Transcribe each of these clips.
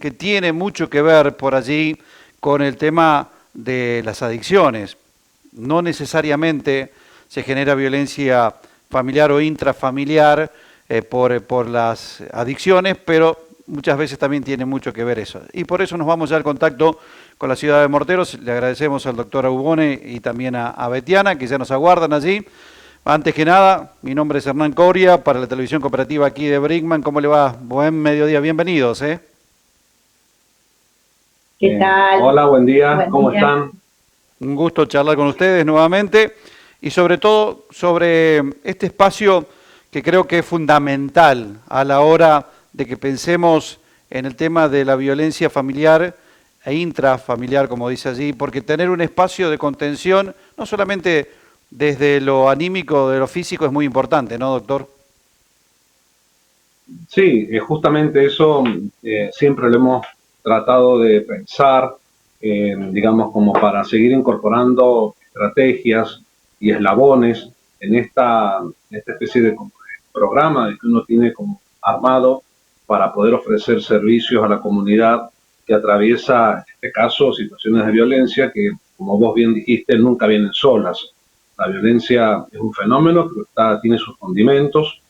que tiene mucho que ver por allí con el tema de las adicciones. No necesariamente se genera violencia familiar o intrafamiliar por las adicciones, pero muchas veces también tiene mucho que ver eso. Y por eso nos vamos ya al contacto con la ciudad de Morteros. Le agradecemos al doctor Aubone y también a Betiana, que ya nos aguardan allí. Antes que nada, mi nombre es Hernán Coria, para la televisión cooperativa aquí de Brinkmann. ¿Cómo le va? Buen mediodía, bienvenidos. ¿Qué tal? Hola, buen día, ¿cómo están? Un gusto charlar con ustedes nuevamente y sobre todo sobre este espacio que creo que es fundamental a la hora de que pensemos en el tema de la violencia familiar e intrafamiliar, como dice allí, porque tener un espacio de contención, no solamente desde lo anímico, de lo físico, es muy importante, ¿no, doctor? Sí, justamente eso siempre lo hemos tratado de pensar, digamos, como para seguir incorporando estrategias y eslabones en esta especie de como de programa que uno tiene como armado para poder ofrecer servicios a la comunidad que atraviesa, en este caso, situaciones de violencia que, como vos bien dijiste, nunca vienen solas. La violencia es un fenómeno que tiene sus condimentos.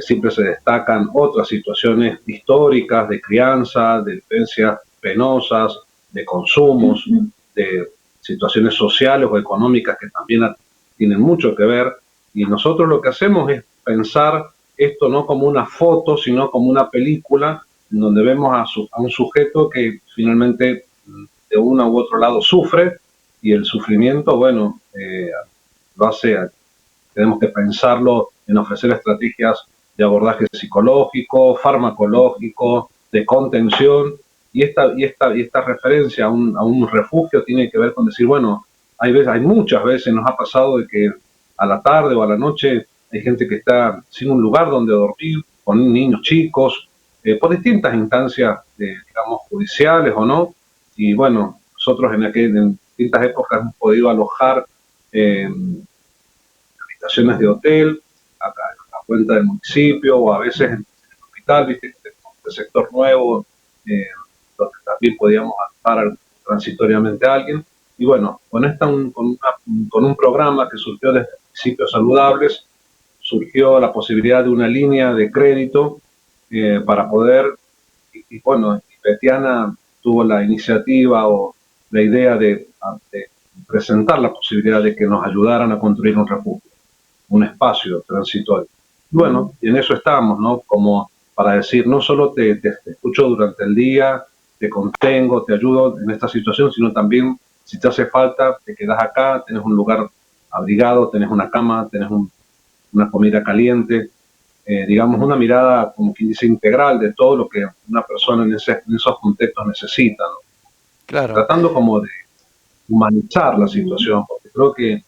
Siempre se destacan otras situaciones históricas de crianza, de vivencias penosas, de consumos, de situaciones sociales o económicas que también tienen mucho que ver. Y nosotros lo que hacemos es pensar esto no como una foto, sino como una película en donde vemos a un sujeto que finalmente de uno u otro lado sufre, y el sufrimiento, bueno, lo hace, tenemos que pensarlo en ofrecer estrategias de abordaje psicológico, farmacológico, de contención, y esta referencia a un refugio tiene que ver con decir, bueno, hay muchas veces nos ha pasado de que a la tarde o a la noche hay gente que está sin un lugar donde dormir, con niños chicos, por distintas instancias, digamos, judiciales o no, y bueno, nosotros en distintas épocas hemos podido alojar habitaciones de hotel, a cuenta del municipio, o a veces en el hospital, ¿viste? El sector nuevo, donde también podíamos alojar transitoriamente a alguien. Y bueno, con un programa que surgió desde Municipios Saludables, surgió la posibilidad de una línea de crédito para poder, y bueno, Betiana tuvo la iniciativa o la idea de presentar la posibilidad de que nos ayudaran a construir un refugio, un espacio transitorio. Bueno, y en eso estamos, ¿no? Como para decir, no solo te escucho durante el día, te contengo, te ayudo en esta situación, sino también, si te hace falta, te quedas acá, tenés un lugar abrigado, tenés una cama, tenés una comida caliente, digamos, una mirada, como quien dice, integral de todo lo que una persona en esos contextos necesita, ¿no? Claro. Tratando como de humanizar la situación, porque creo que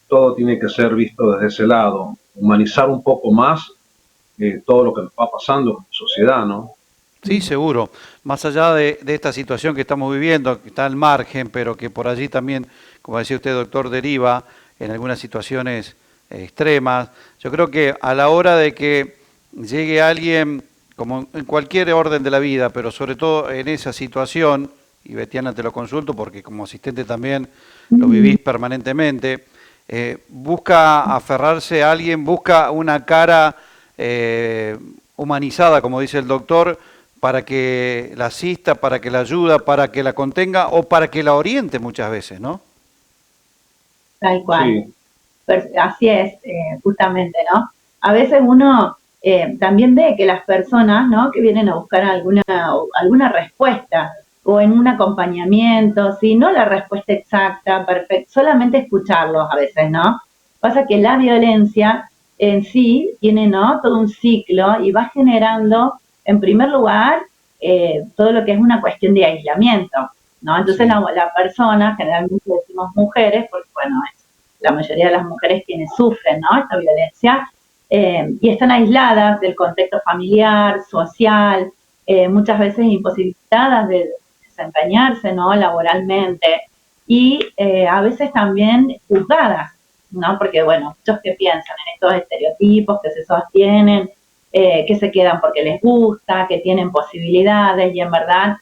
todo tiene que ser visto desde ese lado, humanizar un poco más todo lo que nos va pasando en la sociedad, ¿no? Sí, seguro. Más allá de esta situación que estamos viviendo, que está al margen, pero que por allí también, como decía usted, doctor, deriva en algunas situaciones extremas, yo creo que a la hora de que llegue alguien, como en cualquier orden de la vida, pero sobre todo en esa situación, y Betiana te lo consulto porque como asistente también lo vivís permanentemente, busca aferrarse a alguien, busca una cara humanizada, como dice el doctor, para que la asista, para que la ayuda, para que la contenga o para que la oriente muchas veces, ¿no? Tal cual. Sí. Así es, justamente, ¿no? A veces uno también ve que las personas, ¿no? Que vienen a buscar alguna respuesta o en un acompañamiento, si no la respuesta exacta, perfecta, solamente escucharlos a veces, ¿no? Pasa que la violencia en sí tiene, ¿no? Todo un ciclo y va generando, en primer lugar, todo lo que es una cuestión de aislamiento, ¿no? Entonces sí. La persona, generalmente decimos mujeres, porque bueno, la mayoría de las mujeres quienes sufren, ¿no? Esta violencia, y están aisladas del contexto familiar, social, muchas veces imposibilitadas de desempeñarse, ¿no? Laboralmente, y a veces también juzgadas, ¿no? Porque, bueno, muchos que piensan en estos estereotipos que se sostienen que se quedan porque les gusta, que tienen posibilidades y en verdad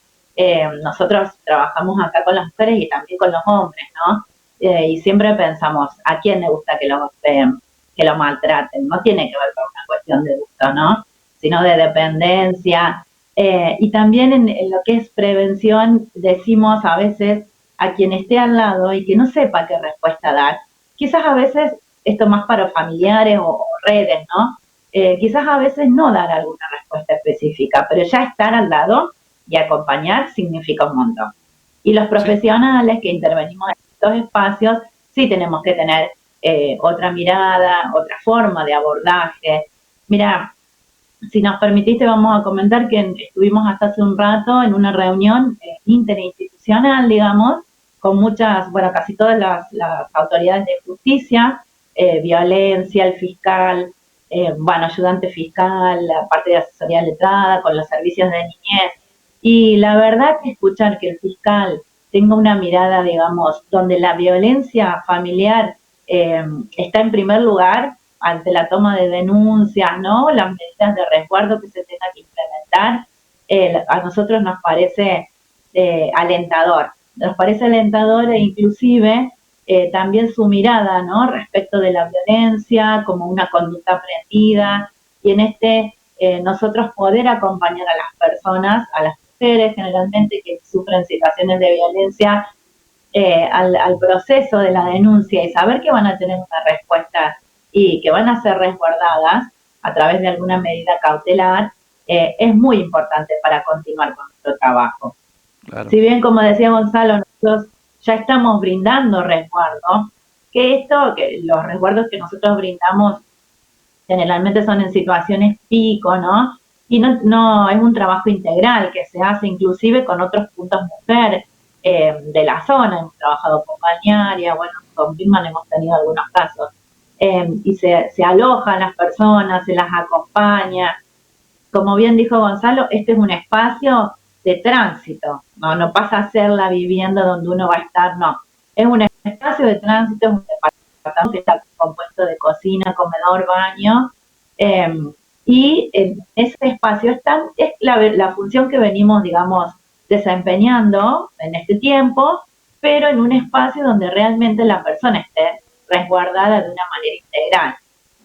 nosotros trabajamos acá con las mujeres y también con los hombres, ¿no? Y siempre pensamos, ¿a quién le gusta que lo maltraten? No tiene que ver con una cuestión de gusto, ¿no? Sino de dependencia. Y también en lo que es prevención decimos a veces a quien esté al lado y que no sepa qué respuesta dar. Quizás a veces, esto más para familiares o redes, ¿no? Quizás a veces no dar alguna respuesta específica, pero ya estar al lado y acompañar significa un montón. Y los profesionales que intervenimos en estos espacios, sí tenemos que tener otra mirada, otra forma de abordaje. Mira, si nos permitiste, vamos a comentar que estuvimos hasta hace un rato en una reunión interinstitucional, digamos, con muchas, bueno, casi todas las autoridades de justicia, violencia, el fiscal, bueno, ayudante fiscal, la parte de asesoría letrada, con los servicios de niñez. Y la verdad que escuchar que el fiscal tenga una mirada, digamos, donde la violencia familiar está en primer lugar ante la toma de denuncias, ¿no? Las medidas de resguardo que se tengan que implementar, a nosotros nos parece alentador. Nos parece alentador e inclusive también su mirada, ¿no? Respecto de la violencia como una conducta aprendida y en nosotros poder acompañar a las personas, a las mujeres generalmente que sufren situaciones de violencia, al proceso de la denuncia y saber que van a tener una respuesta y que van a ser resguardadas a través de alguna medida cautelar, es muy importante para continuar con nuestro trabajo. Claro. Si bien, como decía Gonzalo, nosotros ya estamos brindando resguardo, que los resguardos que nosotros brindamos generalmente son en situaciones pico, ¿no? Y no es un trabajo integral que se hace inclusive con otros puntos mujer de la zona. Hemos trabajado con Balnearia, bueno, con Birman hemos tenido algunos casos. Y se alojan las personas, se las acompaña. Como bien dijo Gonzalo, este es un espacio de tránsito, no pasa a ser la vivienda donde uno va a estar, no. Es un espacio de tránsito, es un departamento que está compuesto de cocina, comedor, baño, y en ese espacio es la función que venimos, digamos, desempeñando en este tiempo, pero en un espacio donde realmente la persona esté resguardada de una manera integral.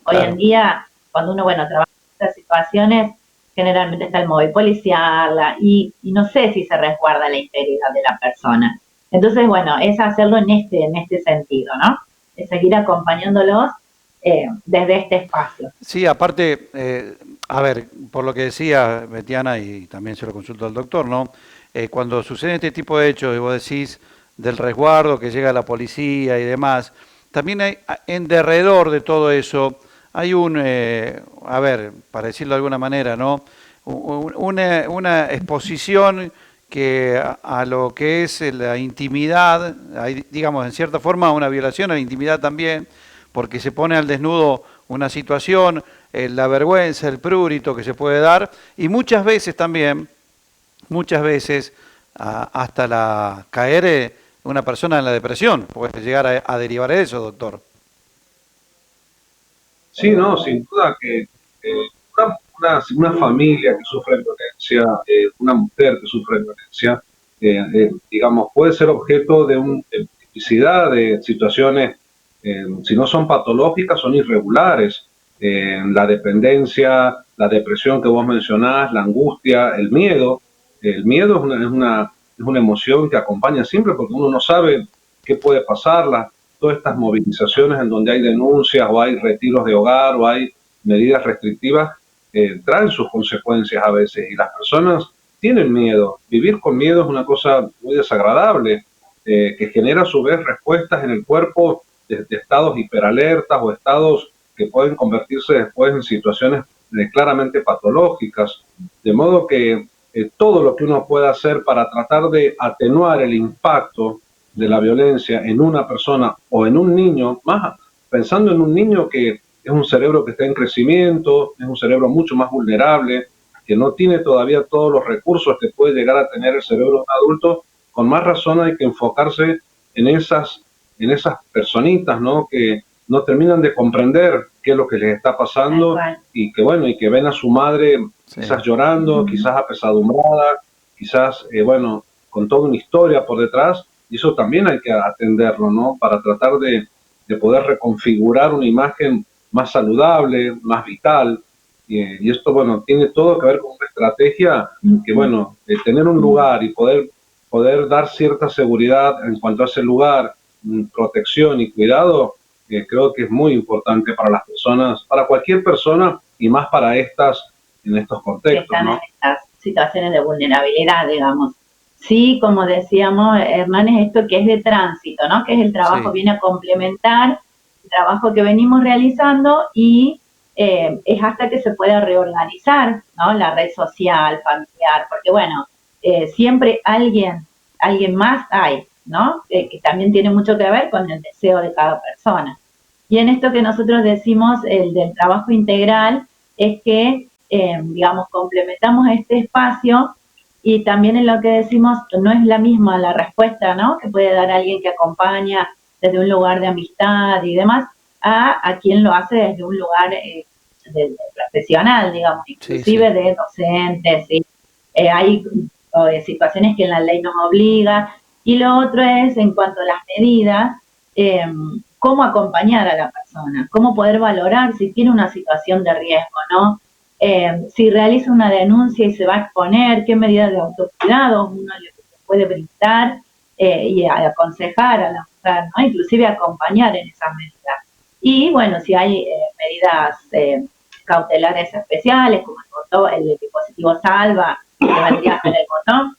Hoy en día, cuando uno, trabaja en estas situaciones, generalmente está el móvil policial y no sé si se resguarda la integridad de la persona. Entonces, es hacerlo en este sentido, ¿no? Es seguir acompañándolos desde este espacio. Sí, aparte, a ver, por lo que decía Betiana, y también se lo consulto al doctor, ¿no? Cuando sucede este tipo de hechos, y vos decís del resguardo, que llega la policía y demás, también hay en derredor de todo eso, hay a ver, para decirlo de alguna manera, ¿no? Una exposición que a lo que es la intimidad, hay, digamos, en cierta forma una violación a la intimidad también, porque se pone al desnudo una situación, la vergüenza, el prurito que se puede dar, y muchas veces también, hasta caer una persona en la depresión, puede llegar a derivar eso, doctor. Sí, no, sin duda que una familia que sufre violencia, una mujer que sufre violencia, digamos, puede ser objeto de multiplicidad de situaciones, si no son patológicas, son irregulares. La dependencia, la depresión que vos mencionás, la angustia, el miedo. El miedo es una emoción que acompaña siempre porque uno no sabe qué puede pasar. Todas estas movilizaciones en donde hay denuncias o hay retiros de hogar o hay medidas restrictivas traen sus consecuencias a veces y las personas tienen miedo. Vivir con miedo es una cosa muy desagradable que genera a su vez respuestas en el cuerpo de estados hiperalertas o estados que pueden convertirse después en situaciones claramente patológicas. De modo que todo lo que uno pueda hacer para tratar de atenuar el impacto de la violencia en una persona o en un niño, más pensando en un niño que es un cerebro que está en crecimiento, es un cerebro mucho más vulnerable, que no tiene todavía todos los recursos que puede llegar a tener el cerebro de un adulto, con más razón hay que enfocarse en esas personitas, ¿no? Que no terminan de comprender qué es lo que les está pasando y que bueno, y que ven a su madre quizás llorando, quizás apesadumbrada, quizás, bueno, con toda una historia por detrás, y eso también hay que atenderlo, ¿no? Para tratar de poder reconfigurar una imagen más saludable, más vital, y esto, bueno, tiene todo que ver con una estrategia que, bueno, tener un lugar y poder dar cierta seguridad en cuanto a ese lugar, protección y cuidado, creo que es muy importante para las personas, para cualquier persona y más para estas, en estos contextos, que están, ¿no? en estas situaciones de vulnerabilidad, digamos. Sí, como decíamos, Hernán, es esto que es de tránsito, ¿no? Que es el trabajo, viene a complementar el trabajo que venimos realizando y es hasta que se pueda reorganizar, ¿no? La red social, familiar, porque bueno, siempre alguien más hay, ¿no? Que también tiene mucho que ver con el deseo de cada persona. Y en esto que nosotros decimos, el del trabajo integral, es que, digamos, complementamos este espacio y también en lo que decimos no es la misma la respuesta, ¿no? Que puede dar alguien que acompaña desde un lugar de amistad y demás, a quien lo hace desde un lugar de profesional, digamos, inclusive de docentes, ¿sí? Hay situaciones que la ley nos obliga, y lo otro es, en cuanto a las medidas, cómo acompañar a la persona, cómo poder valorar si tiene una situación de riesgo, ¿no? Si realiza una denuncia y se va a exponer, qué medidas de autocuidado uno le puede brindar y aconsejar a la mujer, ¿no? Inclusive acompañar en esas medidas. Y bueno, si hay medidas cautelares especiales, como el dispositivo salva, que vendría a ser el botón,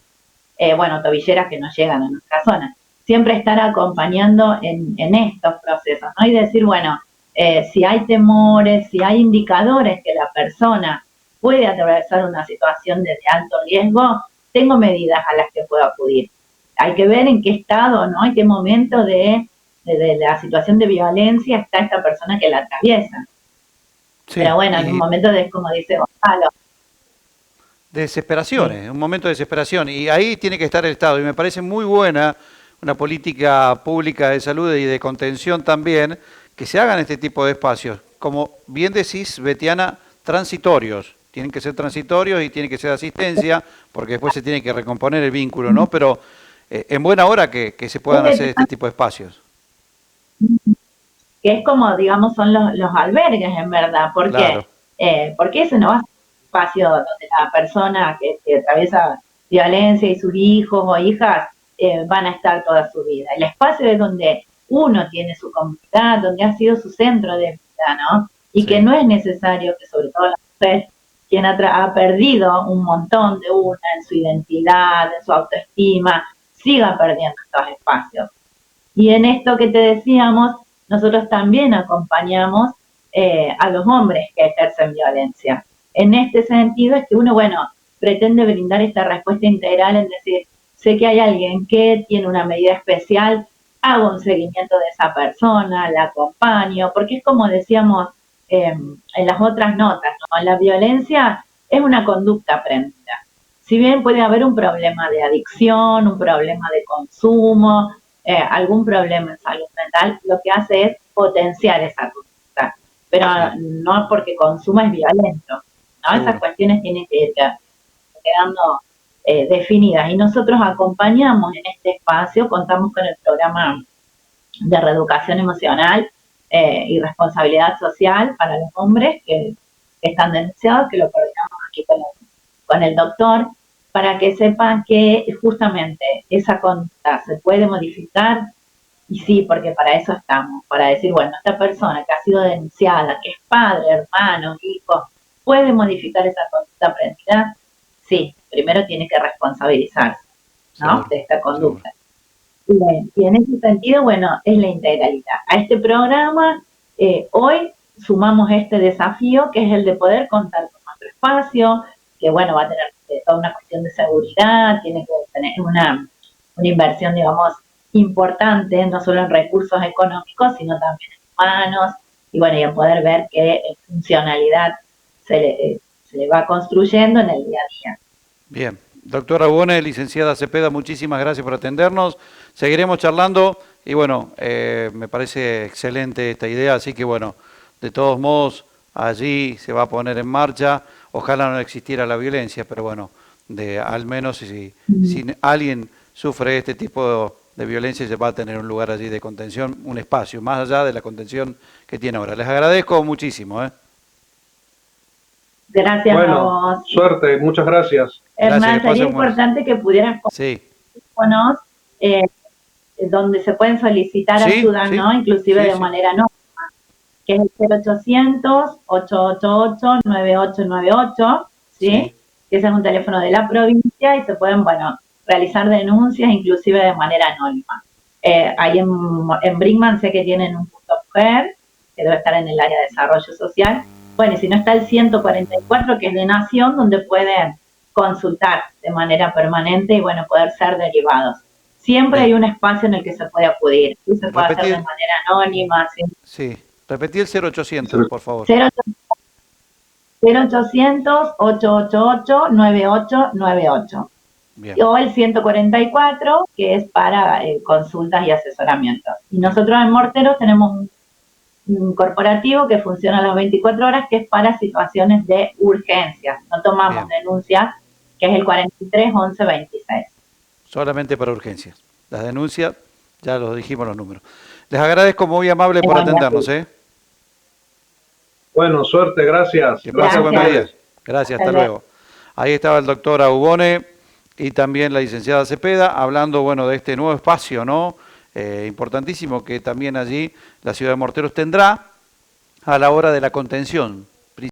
bueno, tobilleras que no llegan a nuestra zona. Siempre estar acompañando en estos procesos, ¿no? Y decir, bueno, si hay temores, si hay indicadores que la persona puede atravesar una situación de alto riesgo, tengo medidas a las que puedo acudir. Hay que ver en qué estado, ¿no? En qué momento de la situación de violencia está esta persona que la atraviesa. Sí, pero bueno, en un momento de, como dice Gonzalo, desesperaciones, un momento de desesperación. Y ahí tiene que estar el Estado. Y me parece muy buena una política pública de salud y de contención también, que se hagan este tipo de espacios. Como bien decís, Betiana, transitorios. Tienen que ser transitorios y tiene que ser asistencia, porque después se tiene que recomponer el vínculo, ¿no? Pero en buena hora que se puedan hacer este tipo de espacios. Que es como, digamos, son los albergues, en verdad. ¿Por qué? Porque ese no va a ser un espacio donde la persona que atraviesa violencia y sus hijos o hijas van a estar toda su vida. El espacio es donde uno tiene su comunidad, donde ha sido su centro de vida, ¿no? Y que no es necesario que, sobre todo la mujer, quien ha perdido un montón de una en su identidad, en su autoestima, siga perdiendo estos espacios. Y en esto que te decíamos, nosotros también acompañamos a los hombres que ejercen violencia. En este sentido es que uno, bueno, pretende brindar esta respuesta integral en decir, sé que hay alguien que tiene una medida especial, hago un seguimiento de esa persona, la acompaño, porque es como decíamos en las otras notas, ¿no? La violencia es una conducta aprendida. Si bien puede haber un problema de adicción, un problema de consumo, algún problema en salud mental, lo que hace es potenciar esa conducta, pero no porque consuma es violento, ¿no? Esas cuestiones tienen que ir quedando definidas, y nosotros acompañamos en este espacio, contamos con el programa de reeducación emocional y responsabilidad social para los hombres que están denunciados, que lo coordinamos aquí con el doctor, para que sepan que justamente esa conducta se puede modificar, y sí, porque para eso estamos, para decir, bueno, esta persona que ha sido denunciada, que es padre, hermano, hijo, ¿puede modificar esa conducta aprendida? Sí, primero tiene que responsabilizarse, ¿no? De esta conducta. Y en ese sentido, bueno, es la integralidad. A este programa, hoy sumamos este desafío, que es el de poder contar con nuestro espacio, que bueno, va a tener toda una cuestión de seguridad, tiene que tener una inversión, digamos, importante, no solo en recursos económicos, sino también en humanos, y bueno, y en poder ver qué funcionalidad se le va construyendo en el día a día. Bien. Doctora Bone, licenciada Cepeda, muchísimas gracias por atendernos. Seguiremos charlando Y bueno, me parece excelente esta idea, así que bueno, de todos modos, allí se va a poner en marcha. Ojalá no existiera la violencia, pero bueno, al menos si alguien sufre este tipo de violencia, se va a tener un lugar allí de contención, un espacio, más allá de la contención que tiene ahora. Les agradezco muchísimo. Gracias a Bueno, vos. suerte, muchas gracias. Hernán, Gracias, que sería pasen buenas. importante que pudieran Sí, teléfonos donde se pueden solicitar sí, ayuda, sí, ¿no? Inclusive sí, de sí. manera no, que es el 0800-888-9898, ¿sí? Sí. Que ese es un teléfono de la provincia y se pueden, bueno, realizar denuncias inclusive de manera anónima. Ahí en Brinkman sé que tienen un punto mujer, que debe estar en el área de desarrollo social. Bueno, y si no está el 144, que es de Nación, donde pueden consultar de manera permanente y, bueno, poder ser derivados. Siempre hay un espacio en el que se puede acudir. Sí, se puede hacer de manera anónima. Sí. Repetí el 0800, por favor. 0800-888-9898. Bien. O el 144, que es para consultas y asesoramientos. Y nosotros en Morteros tenemos un corporativo que funciona a las 24 horas, que es para situaciones de urgencia. No tomamos denuncias, que es el 43 11 26. Solamente para urgencias. Las denuncias, ya los dijimos los números. Les agradezco muy amable por atendernos. Bueno, suerte, gracias. Que pase buenos días. Gracias, hasta luego. Ahí estaba el doctor Aubone y también la licenciada Cepeda hablando, bueno, de este nuevo espacio, ¿no? Importantísimo que también allí la ciudad de Morteros tendrá a la hora de la contención